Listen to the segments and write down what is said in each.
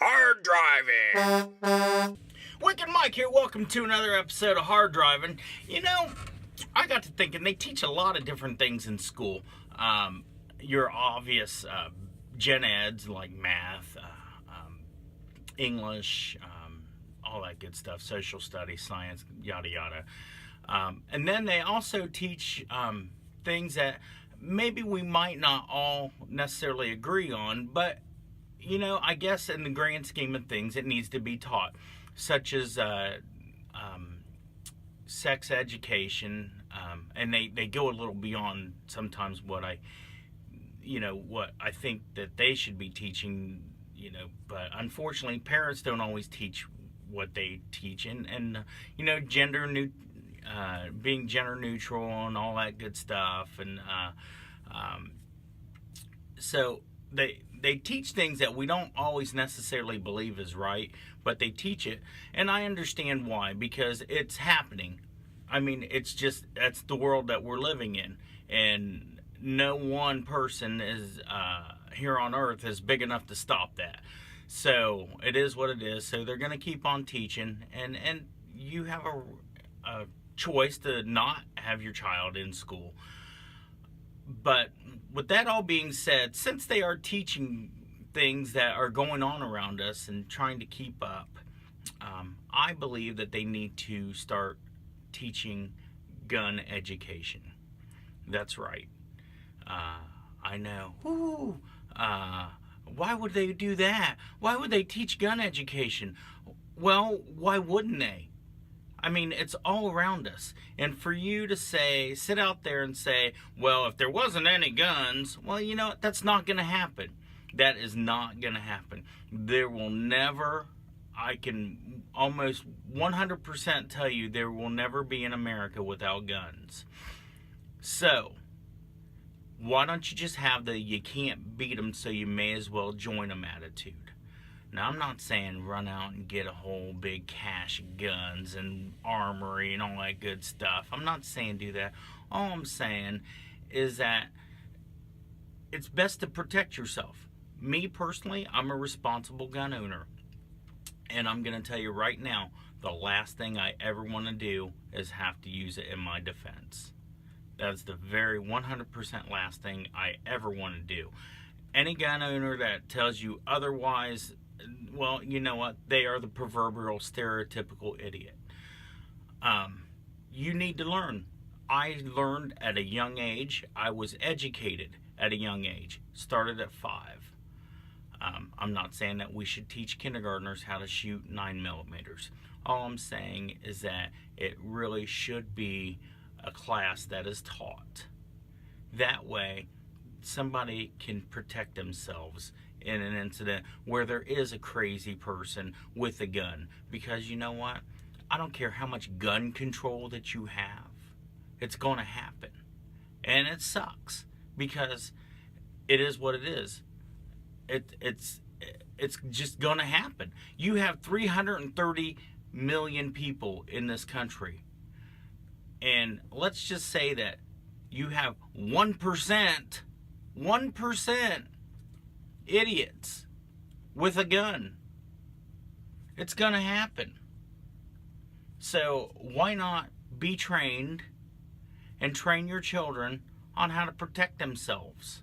Hard driving. Wicked Mike here. Welcome to another episode of Hard Driving. You know, I got to thinking they teach a lot of different things in school. Your obvious gen eds like math, English, all that good stuff, social studies, science, yada yada. And then they also teach things that maybe we might not all necessarily agree on, but you know, I guess in the grand scheme of things, it needs to be taught, such as sex education, and they go a little beyond sometimes what I think that they should be teaching, but unfortunately, parents don't always teach what they teach, and being gender neutral and all that good stuff, and so they teach things that we don't always necessarily believe is right, but they teach it, and I understand why, because it's happening. I mean, that's the world that we're living in, and no one person is here on earth is big enough to stop that. So it is what it is. So they're going to keep on teaching, and you have a choice to not have your child in school. But with that all being said, since they are teaching things that are going on around us and trying to keep up, I believe that they need to start teaching gun education. That's right. I know. Ooh, why would they do that? Why would they teach gun education? Well, why wouldn't they? I mean, it's all around us. And for you to sit out there and say, well, if there wasn't any guns, well, you know, that's not going to happen. That is not going to happen. There will never, I can almost 100% tell you, there will never be an America without guns. So, why don't you just have the you can't beat them, so you may as well join them attitude? Now, I'm not saying run out and get a whole big cache of guns and armory and all that good stuff. I'm not saying do that. All I'm saying is that it's best to protect yourself. Me, personally, I'm a responsible gun owner. And I'm going to tell you right now, the last thing I ever want to do is have to use it in my defense. That's the very 100% last thing I ever want to do. Any gun owner that tells you otherwise, well, you know what? They are the proverbial stereotypical idiot. You need to learn. I learned at a young age. I was educated at a young age. Started at 5. I'm not saying that we should teach kindergartners how to shoot 9mm. All I'm saying is that it really should be a class that is taught. That way, somebody can protect themselves in an incident where there is a crazy person with a gun. Because you know what? I don't care how much gun control that you have. It's going to happen. And it sucks. Because it is what it is. It's just going to happen. You have 330 million people in this country. And let's just say that you have 1% idiots with a gun. It's going to happen. So why not be trained and train your children on how to protect themselves?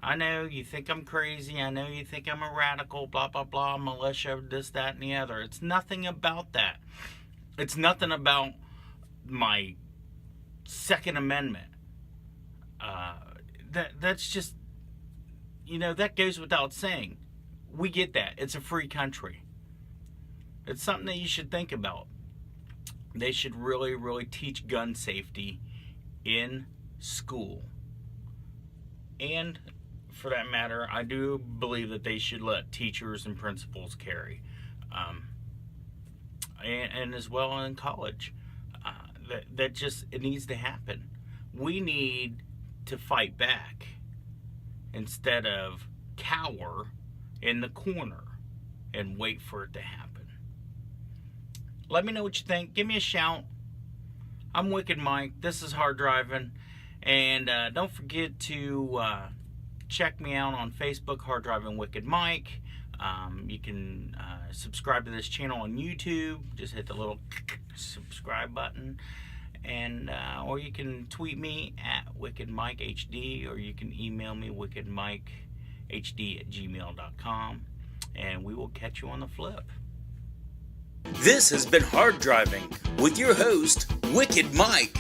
I know you think I'm crazy. I know you think I'm a radical, blah, blah, blah, militia, this, that, and the other. It's nothing about that. It's nothing about my Second Amendment. That's just, that goes without saying. We get that. It's a free country. It's something that you should think about. They should really, really teach gun safety in school. And for that matter, I do believe that they should let teachers and principals carry. And as well in college. It needs to happen. We need to fight back instead of cower in the corner and wait for it to happen. Let me know what you think. Give me a shout. I'm Wicked Mike. This is Hard Driving. And don't forget to check me out on Facebook, Hard Driving Wicked Mike. You can subscribe to this channel on YouTube. Just hit the little subscribe button. And or you can tweet me at wickedmikehd, or you can email me wickedmikehd@gmail.com, and we will catch you on the flip. This has been Hard Driving with your host, Wicked Mike.